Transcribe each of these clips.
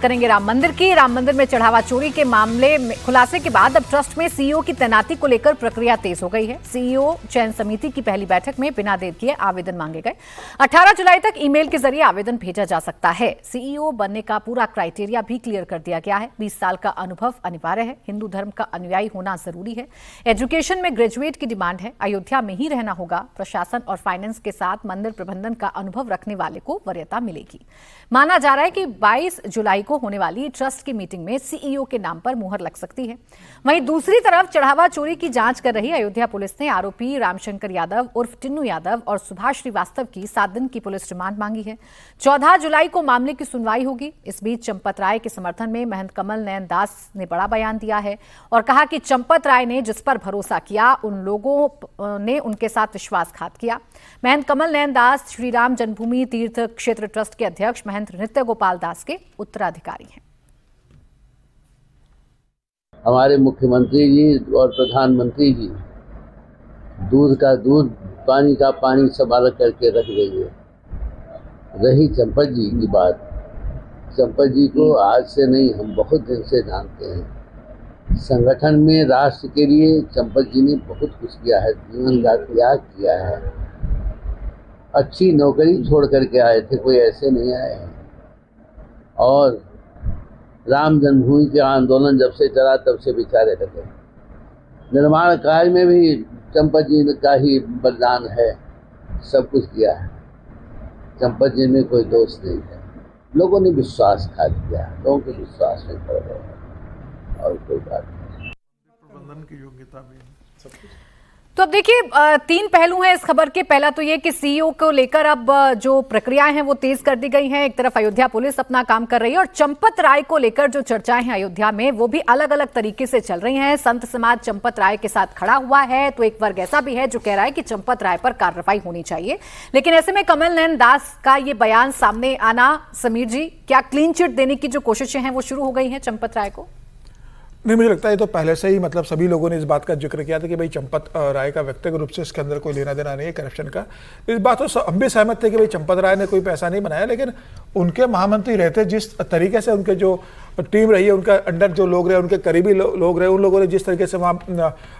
करेंगे राम मंदिर में चढ़ावा चोरी के मामले में खुलासे के बाद अब ट्रस्ट में सीईओ की तैनाती को लेकर प्रक्रिया तेज हो गई है। सीईओ चयन समिति की पहली बैठक में बिना देर किए आवेदन मांगे गए। 18 जुलाई तक ईमेल के जरिए आवेदन भेजा जा सकता है। सीईओ बनने का पूरा क्राइटेरिया भी क्लियर कर दिया गया है। 20 साल का अनुभव अनिवार्य है। हिंदू धर्म का अनुयायी होना जरूरी है। एजुकेशन में ग्रेजुएट की डिमांड है। अयोध्या में ही रहना होगा। प्रशासन और फाइनेंस के साथ मंदिर प्रबंधन का अनुभव रखने वाले को वरीयता मिलेगी। माना जा रहा है कि 22 जुलाई को होने वाली ट्रस्ट की मीटिंग में सीईओ के नाम पर मुहर लग सकती है। वहीं दूसरी तरफ चढ़ावा चोरी की जांच कर रही अयोध्या पुलिस ने आरोपी रामशंकर यादव उर्फ टिन्नू यादव और सुभाष श्रीवास्तव की 7 दिन की पुलिस रिमांड मांगी है। 14 जुलाई को मामले की सुनवाई होगी। इस बीच चंपत राय के समर्थन में महंत कमल नयन दास ने बड़ा बयान दिया है और कहा कि चंपत राय ने जिस पर भरोसा किया उन लोगों ने उनके साथ विश्वासघात किया। महंत कमल नयन दास श्री राम जन्मभूमि तीर्थ क्षेत्र ट्रस्ट के अध्यक्ष महंत नृत्य गोपाल दास के उत्तराधिकारी हैं। हमारे मुख्यमंत्री जी और प्रधानमंत्री जी दूध का दूध, पानी का पानी सब अलग करके रख गई है। रही चंपत जी की बात, चंपत जी को आज से नहीं, हम बहुत दिन से जानते हैं। संगठन में राष्ट्र के लिए चंपत जी ने बहुत कुछ किया है, जीवन का त्याग किया है। अच्छी नौकरी छोड़ करके आए थे, कोई ऐसे नहीं आए हैं। और राम जन्मभूमि के आंदोलन जब से चला तब से बेचारे रहे। निर्माण कार्य में भी चंपत जी का ही बलिदान है, सब कुछ किया है। चंपत जी में कोई दोष नहीं है। लोगों ने विश्वासघात किया, लोगों के विश्वास में पड़ गए और कोई बात नहीं। प्रबंधन की योग्यता भी सब कुछ। तो अब देखिए 3 पहलू हैं इस खबर के। पहला तो ये कि सीईओ को लेकर अब जो प्रक्रियाएं हैं वो तेज कर दी गई हैं। एक तरफ अयोध्या पुलिस अपना काम कर रही है और चंपत राय को लेकर जो चर्चाएं हैं अयोध्या में वो भी अलग अलग तरीके से चल रही हैं। संत समाज चंपत राय के साथ खड़ा हुआ है तो एक वर्ग ऐसा भी है जो कह रहा है कि चंपत राय पर कार्रवाई होनी चाहिए। लेकिन ऐसे में कमल नयन दास का ये बयान सामने आना, समीर जी, क्या क्लीन चिट देने की जो कोशिशें हैं वो शुरू हो गई हैं चंपत राय को? नहीं, मुझे लगता है ये तो पहले से ही मतलब सभी लोगों ने इस बात का जिक्र किया था कि भाई चंपत राय का व्यक्तिगत रूप से इसके अंदर कोई लेना देना नहीं है करप्शन का। इस बात तो हम भी सहमत थे कि भाई चंपत राय ने कोई पैसा नहीं बनाया, लेकिन उनके महामंत्री रहते जिस तरीके से उनके जो टीम रही है, उनका अंडर जो लोग रहे, उनके करीबी लोग रहे, उन लोगों ने जिस तरीके से वहाँ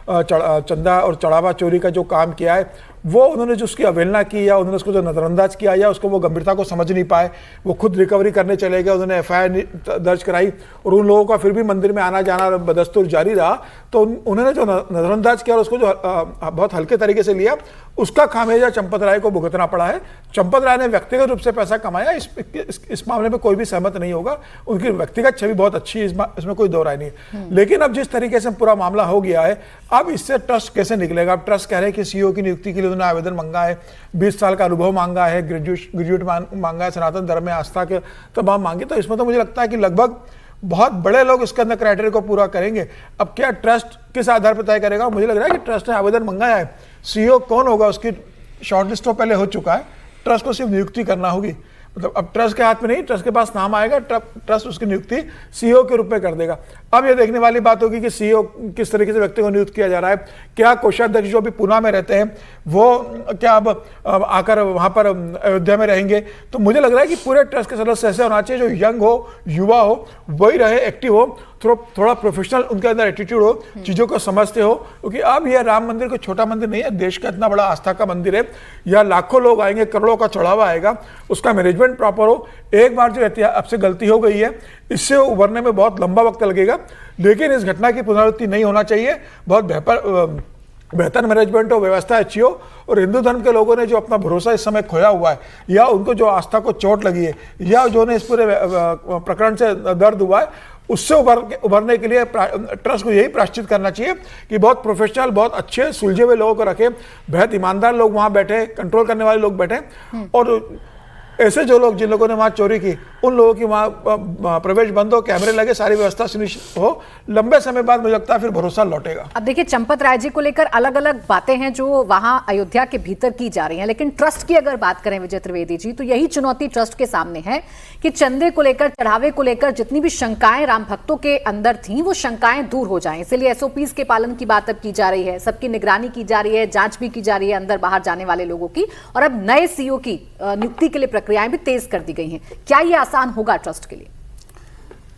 चंदा और चढ़ावा चोरी का जो काम किया है वो उन्होंने जो उसकी अवहेलना की या उन्होंने उसको जो नज़रअंदाज किया या उसको वो गंभीरता को समझ नहीं पाए, वो खुद रिकवरी करने चले गए, उन्होंने एफआईआर दर्ज कराई और उन लोगों का फिर भी मंदिर में आना जाना बदस्तूर जारी रहा। तो उन्होंने जो नज़रअंदाज किया और उसको जो बहुत हल्के तरीके से लिया, उसका खामियाजा चंपत राय को भुगतना पड़ा है। चंपत राय ने व्यक्तिगत रूप से पैसा कमाया, इस मामले में कोई भी सहमत नहीं होगा। उनकी व्यक्तिगत छवि बहुत अच्छी है, इसमें कोई दो राय नहीं है। लेकिन अब जिस तरीके से पूरा मामला हो गया है, अब इससे ट्रस्ट कैसे निकलेगा? अब ट्रस्ट कह रहे हैं कि सीईओ की नियुक्ति के लिए उन्होंने आवेदन मांगा है, 20 साल का अनुभव मांगा है, ग्रेजुएट मांगा है, सनातन धर्म में आस्था के तमाम मांगे। तो इसमें तो मुझे लगता है कि लगभग बहुत बड़े लोग इसके अंदर क्राइटेरिया को पूरा करेंगे। अब क्या ट्रस्ट किस आधार पर तय करेगा? मुझे लग रहा है कि ट्रस्ट ने आवेदन मंगाया है, सीईओ कौन होगा उसकी शॉर्टलिस्ट तो पहले हो चुका है, ट्रस्ट को सिर्फ नियुक्ति करना होगी। मतलब अब ट्रस्ट के हाथ में नहीं, ट्रस्ट के पास नाम आएगा, ट्रस्ट उसकी नियुक्ति सीईओ के रूप में कर देगा। अब ये देखने वाली बात होगी कि सीईओ किस तरीके से व्यक्ति को नियुक्त किया जा रहा है। क्या कोषाध्यक्ष जो अभी पुणे में रहते हैं वो क्या अब आकर वहाँ पर अयोध्या में रहेंगे? तो मुझे लग रहा है कि पूरे ट्रस्ट के सदस्य ऐसे होना चाहिए जो यंग हो, युवा हो, वही रहे, एक्टिव हो, थोड़ा प्रोफेशनल उनके अंदर एटीट्यूड हो, चीज़ों को समझते हो। क्योंकि अब यह राम मंदिर कोई छोटा मंदिर नहीं है, देश का इतना बड़ा आस्था का मंदिर है। या लाखों लोग आएंगे, करोड़ों का चढ़ावा आएगा, उसका मैनेजमेंट प्रॉपर हो। एक बार जो अब से गलती हो गई है, इससे उभरने में बहुत लंबा वक्त लगेगा, लेकिन इस घटना की पुनरावृत्ति नहीं होना चाहिए। बहुत बेहतर मैनेजमेंट हो, व्यवस्था अच्छी हो और हिंदू धर्म के लोगों ने जो अपना भरोसा इस समय खोया हुआ है या उनको जो आस्था को चोट लगी है या जो ने इस पूरे प्रकरण से दर्द हुआ है, उससे उभरने के लिए ट्रस्ट को यही प्रायश्चित करना चाहिए कि बहुत प्रोफेशनल, बहुत अच्छे सुलझे हुए लोगों को रखे, बेहद ईमानदार लोग वहाँ बैठे, कंट्रोल करने वाले लोग बैठे और ऐसे जो लोग जिन लोगों ने वहाँ चोरी की उन लोगों की वहाँ प्रवेश बंद हो, कैमरे लगे, सारी व्यवस्था सुनिश्चित हो। लंबे समय बाद मुझे लगता है फिर भरोसा लौटेगा। अब देखिए चंपत राय जी को लेकर अलग अलग बातें हैं जो वहां अयोध्या के भीतर की जा रही हैं, लेकिन ट्रस्ट की अगर बात करें विजय त्रिवेदी जी, तो यही चुनौती ट्रस्ट के सामने है कि चंदे को लेकर, चढ़ावे को लेकर जितनी भी शंकाएं राम भक्तों के अंदर थी वो शंकाएं दूर हो जाएं। इसलिए एसओपीज के पालन की बात अब की जा रही है, सबकी निगरानी की जा रही है, जांच भी की जा रही है अंदर बाहर जाने वाले लोगों की, और अब नए सीईओ की नियुक्ति के लिए प्रक्रियाएं भी तेज कर दी गई हैं। क्या ये आसान होगा ट्रस्ट के लिए?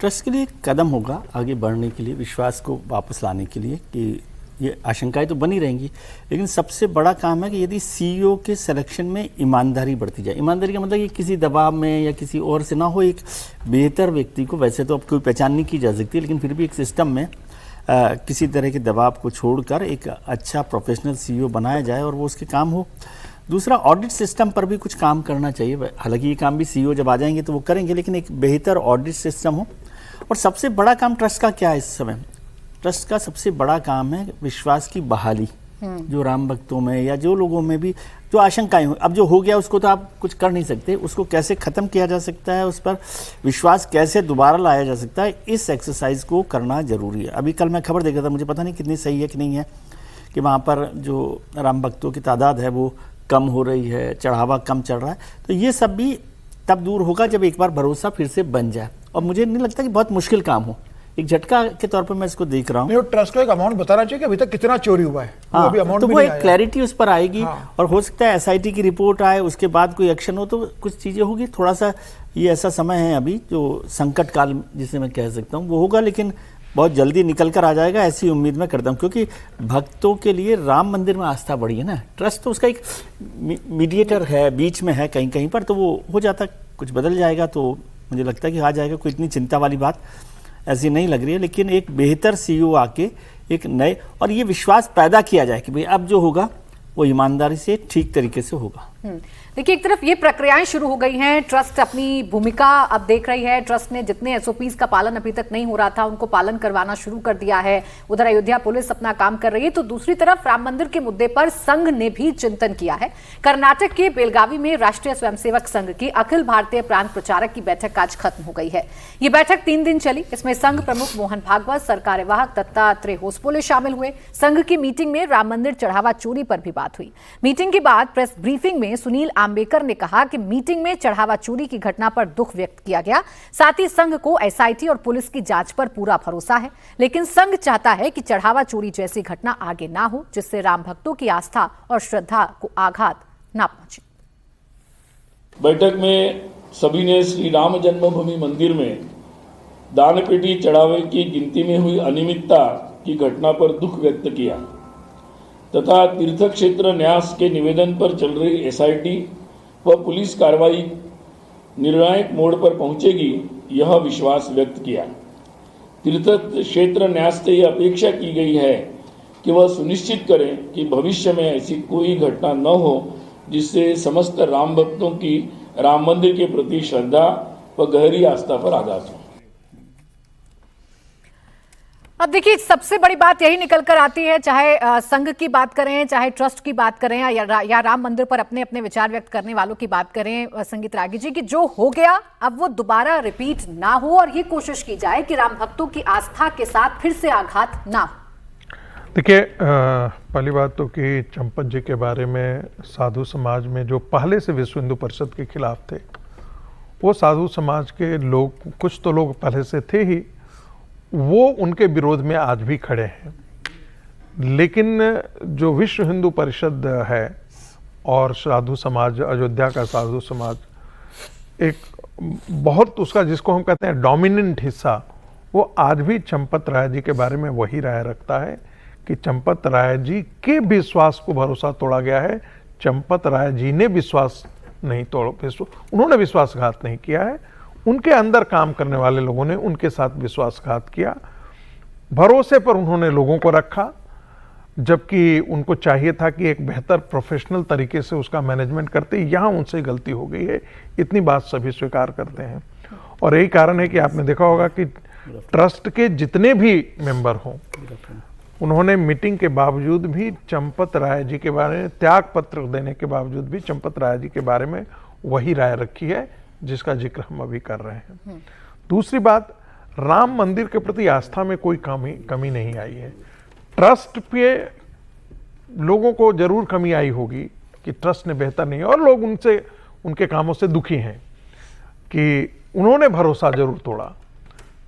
ट्रस्ट के लिए एक कदम होगा आगे बढ़ने के लिए, विश्वास को वापस लाने के लिए, कि ये आशंकाएं तो बनी रहेंगी, लेकिन सबसे बड़ा काम है कि यदि सीईओ के सिलेक्शन में ईमानदारी बढ़ती जाए। ईमानदारी का मतलब ये किसी दबाव में या किसी और से ना हो, एक बेहतर व्यक्ति को, वैसे तो अब कोई पहचान नहीं की जा सकती, लेकिन फिर भी एक सिस्टम में किसी तरह के दबाव को छोड़कर एक अच्छा प्रोफेशनल सीईओ बनाया जाए और वो उसके काम हो। दूसरा, ऑडिट सिस्टम पर भी कुछ काम करना चाहिए। हालांकि ये काम भी सीईओ जब आ जाएंगे तो वो करेंगे, लेकिन एक बेहतर ऑडिट सिस्टम हो। और सबसे बड़ा काम ट्रस्ट का क्या है इस समय? ट्रस्ट का सबसे बड़ा काम है विश्वास की बहाली, जो राम भक्तों में या जो लोगों में भी जो आशंकाएं हो, अब जो हो गया उसको तो आप कुछ कर नहीं सकते, उसको कैसे ख़त्म किया जा सकता है, उस पर विश्वास कैसे दोबारा लाया जा सकता है, इस एक्सरसाइज को करना जरूरी है। अभी कल मैं खबर देख रहा था, मुझे पता नहीं कितनी सही है कि नहीं है, कि वहाँ पर जो राम भक्तों की तादाद है वो कम हो रही है, चढ़ावा कम चल रहा है। तो ये सब भी तब दूर होगा जब एक बार भरोसा फिर से बन जाए, और मुझे नहीं लगता कि बहुत मुश्किल काम हो। एक झटका के तौर पर मैं इसको देख रहा हूँ। ट्रस्ट को एक अमाउंट बताना चाहिए कि अभी तक कितना चोरी हुआ है। हाँ, अभी अमाउंट तो भी वो नहीं एक आया। क्लैरिटी उस पर आएगी। हाँ। और हो सकता है एसआईटी की रिपोर्ट आए, उसके बाद कोई एक्शन हो, तो कुछ चीज़ें होगी। थोड़ा सा ये ऐसा समय है अभी जो संकट काल जिसे मैं कह सकता हूँ वो होगा, लेकिन बहुत जल्दी निकल कर आ जाएगा, ऐसी उम्मीद मैं करता हूँ। क्योंकि भक्तों के लिए राम मंदिर में आस्था बढ़ी है ना, ट्रस्ट तो उसका एक मीडिएटर है, बीच में है कहीं कहीं पर, तो वो हो जाता, कुछ बदल जाएगा तो मुझे लगता है कि आ जाएगा। कोई इतनी चिंता वाली बात ऐसी नहीं लग रही है, लेकिन एक बेहतर सीईओ आके एक नए, और ये विश्वास पैदा किया जाए कि भाई अब जो होगा वो ईमानदारी से ठीक तरीके से होगा। देखिए, एक तरफ ये प्रक्रियाएं शुरू हो गई हैं, ट्रस्ट अपनी भूमिका अब देख रही है। ट्रस्ट ने जितने एसओपीज का पालन अभी तक नहीं हो रहा था उनको पालन करवाना शुरू कर दिया है। उधर अयोध्या पुलिस अपना काम कर रही है, तो दूसरी तरफ राम मंदिर के मुद्दे पर संघ ने भी चिंतन किया है। कर्नाटक के बेलगावी में राष्ट्रीय स्वयंसेवक संघ की अखिल भारतीय प्रांत प्रचारक की बैठक आज खत्म हो गई है। ये बैठक 3 दिन चली। इसमें संघ प्रमुख मोहन भागवत, सरकार्यवाहक दत्तात्रेय होसपोले शामिल हुए। संघ की मीटिंग में राम मंदिर चढ़ावा चोरी पर भी बात हुई। मीटिंग के बाद प्रेस ब्रीफिंग में सुनील आम्बेकर ने कहा कि मीटिंग में चढ़ावा चोरी की घटना पर दुख व्यक्त किया गया। साथ ही संघ को एसआईटी और पुलिस की जांच पर पूरा भरोसा है, लेकिन संघ चाहता है कि चढ़ावा चोरी जैसी घटना आगे ना हो, जिससे राम भक्तों की आस्था और श्रद्धा को आघात ना पहुंचे। बैठक में सभी ने श्री राम जन्मभूमि मंदिर में दान पेटी चढ़ावे की गिनती में हुई अनियमितता की घटना पर दुख व्यक्त किया तथा तीर्थ क्षेत्र न्यास के निवेदन पर चल रही एसआईटी व पुलिस कार्रवाई निर्णायक मोड़ पर पहुंचेगी, यह विश्वास व्यक्त किया। तीर्थ क्षेत्र न्यास से यह अपेक्षा की गई है कि वह सुनिश्चित करें कि भविष्य में ऐसी कोई घटना न हो जिससे समस्त राम भक्तों की राम मंदिर के प्रति श्रद्धा व गहरी आस्था पर आघात हो। अब देखिए, सबसे बड़ी बात यही निकल कर आती है, चाहे संघ की बात करें, चाहे ट्रस्ट की बात करें, या राम मंदिर पर अपने अपने विचार व्यक्त करने वालों की बात करें, संगीत रागी जी, कि जो हो गया अब वो दोबारा रिपीट ना हो और ये कोशिश की जाए कि राम भक्तों की आस्था के साथ फिर से आघात ना हो। देखिए, पहली बात तो कि चंपत जी के बारे में साधु समाज में जो पहले से विश्व हिंदू परिषद के खिलाफ थे, वो साधु समाज के लोग, कुछ तो लोग पहले से थे ही, वो उनके विरोध में आज भी खड़े हैं। लेकिन जो विश्व हिंदू परिषद है और साधु समाज, अयोध्या का साधु समाज, एक बहुत उसका जिसको हम कहते हैं डोमिनेंट हिस्सा, वो आज भी चंपत राय जी के बारे में वही राय रखता है कि चंपत राय जी के विश्वास को भरोसा तोड़ा गया है। चंपत राय जी ने विश्वास नहीं तोड़ा, उन्होंने विश्वासघात नहीं किया है, उनके अंदर काम करने वाले लोगों ने उनके साथ विश्वासघात किया। भरोसे पर उन्होंने लोगों को रखा, जबकि उनको चाहिए था कि एक बेहतर प्रोफेशनल तरीके से उसका मैनेजमेंट करते। यहाँ उनसे गलती हो गई है, इतनी बात सभी स्वीकार करते हैं। और यही कारण है कि आपने देखा होगा कि ट्रस्ट के जितने भी मेंबर हों, उन्होंने मीटिंग के बावजूद भी चंपत राय जी के बारे में, त्याग पत्र देने के बावजूद भी चंपत राय जी के बारे में वही राय रखी है जिसका जिक्र हम अभी कर रहे हैं। दूसरी बात, राम मंदिर के प्रति आस्था में कोई कमी नहीं आई है। ट्रस्ट पे लोगों को जरूर कमी आई होगी कि ट्रस्ट ने बेहतर नहीं, और लोग उनसे, उनके कामों से दुखी हैं कि उन्होंने भरोसा जरूर तोड़ा।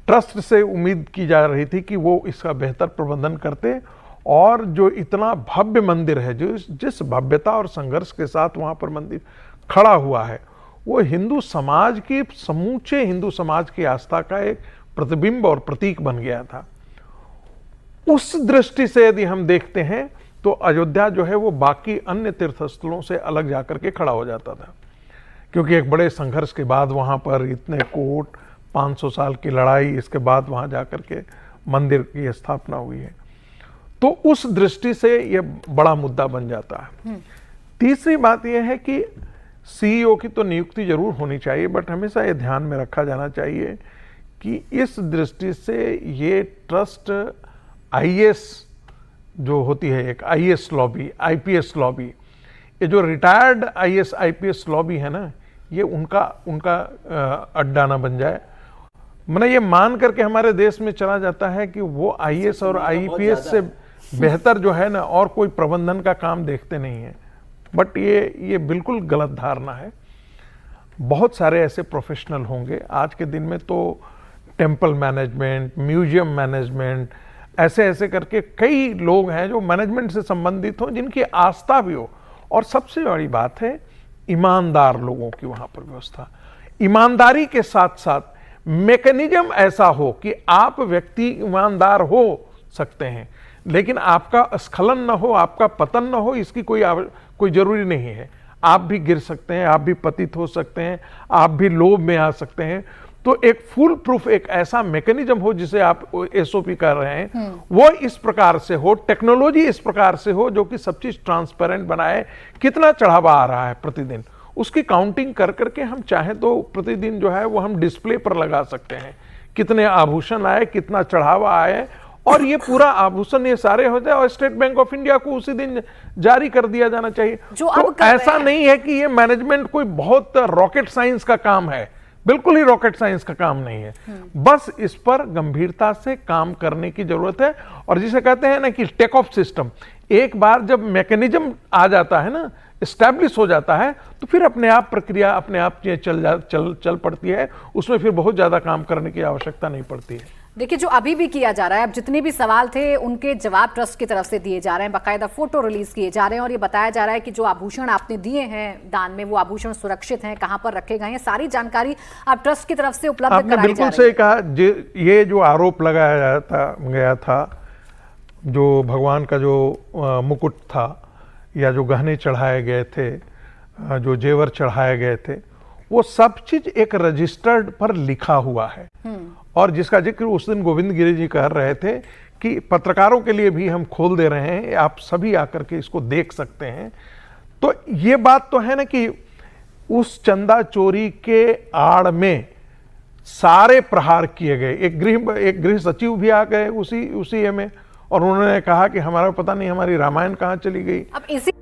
ट्रस्ट से उम्मीद की जा रही थी कि वो इसका बेहतर प्रबंधन करते, और जो इतना भव्य मंदिर है, जो जिस भव्यता और संघर्ष के साथ वहाँ पर मंदिर खड़ा हुआ है, वो हिंदू समाज की, समूचे हिंदू समाज की आस्था का एक प्रतिबिंब और प्रतीक बन गया था। उस दृष्टि से यदि हम देखते हैं तो अयोध्या जो है वो बाकी अन्य तीर्थस्थलों से अलग जाकर के खड़ा हो जाता था, क्योंकि एक बड़े संघर्ष के बाद वहाँ पर इतने कोट, 500 साल की लड़ाई, इसके बाद वहाँ जाकर के मंदिर की स्थापना हुई है। तो उस दृष्टि से ये बड़ा मुद्दा बन जाता है। तीसरी बात यह है कि सीईओ की तो नियुक्ति जरूर होनी चाहिए, बट हमेशा ये ध्यान में रखा जाना चाहिए कि इस दृष्टि से ये ट्रस्ट आईएएस जो होती है, एक आईएएस लॉबी, आईपीएस लॉबी, ये जो रिटायर्ड आईएएस आईपीएस लॉबी है ना, ये उनका अड्डा ना बन जाए। मैंने ये मान करके हमारे देश में चला जाता है कि वो आईएएस और आईपीएस से बेहतर जो है ना और कोई प्रबंधन का काम देखते नहीं है, बट ये बिल्कुल गलत धारणा है। बहुत सारे ऐसे प्रोफेशनल होंगे आज के दिन में, तो टेम्पल मैनेजमेंट, म्यूजियम मैनेजमेंट, ऐसे करके कई लोग हैं जो मैनेजमेंट से संबंधित हो, जिनकी आस्था भी हो। और सबसे बड़ी बात है ईमानदार लोगों की वहां पर व्यवस्था। ईमानदारी के साथ साथ मैकेनिज्म ऐसा हो कि आप व्यक्ति ईमानदार हो सकते हैं, लेकिन आपका स्खलन न हो, आपका पतन न हो, इसकी कोई जरूरी नहीं है। आप भी गिर सकते हैं, आप भी पतित हो सकते हैं, आप भी लोभ में आ सकते हैं। तो एक फुल प्रूफ एक ऐसा मैकेनिज्म हो जिसे आप एसओपी कर रहे हैं, वो इस प्रकार से हो, टेक्नोलॉजी इस प्रकार से हो जो कि सब चीज ट्रांसपेरेंट बनाए। कितना चढ़ावा आ रहा है प्रतिदिन, उसकी काउंटिंग कर करके हम चाहें तो प्रतिदिन जो है वो हम डिस्प्ले पर लगा सकते हैं, कितने आभूषण आए, कितना चढ़ावा आए, और ये पूरा आभूषण ये सारे हो जाए और स्टेट बैंक ऑफ इंडिया को उसी दिन जारी कर दिया जाना चाहिए। जो अब तो ऐसा नहीं है कि ये मैनेजमेंट कोई बहुत रॉकेट साइंस का काम है, बिल्कुल ही रॉकेट साइंस का काम नहीं है। बस इस पर गंभीरता से काम करने की जरूरत है। और जिसे कहते हैं ना कि टेक ऑफ सिस्टम, एक बार जब मैकेनिज्म आ जाता है ना, एस्टैब्लिश हो जाता है, तो फिर अपने आप प्रक्रिया अपने आप चल पड़ती है, उसमें फिर बहुत ज्यादा काम करने की आवश्यकता नहीं पड़ती है। देखिए, जो अभी भी किया जा रहा है, अब जितने भी सवाल थे उनके जवाब ट्रस्ट की तरफ से दिए जा रहे हैं, बाकायदा फोटो रिलीज किए जा रहे हैं, और ये बताया जा रहा है कि जो आभूषण आपने दिए हैं दान में, वो आभूषण सुरक्षित हैं, कहां पर रखे गए हैं, सारी जानकारी आप ट्रस्ट की तरफ से उपलब्ध कराई जा रही है। बिल्कुल सही कहा। ये जो आरोप लगाया गया था, जो भगवान का जो मुकुट था या जो गहने चढ़ाए गए थे, जो जेवर चढ़ाए गए थे, वो सब चीज एक रजिस्टर्ड पर लिखा हुआ है। और जिसका जिक्र उस दिन गोविंद गिरी जी कर रहे थे कि पत्रकारों के लिए भी हम खोल दे रहे हैं, आप सभी आकर के इसको देख सकते हैं। तो ये बात तो है ना कि उस चंदा चोरी के आड़ में सारे प्रहार किए गए। एक गृह सचिव भी आ गए उसी में, और उन्होंने कहा कि हमारा पता नहीं हमारी रामायण कहाँ चली गई। अब इसी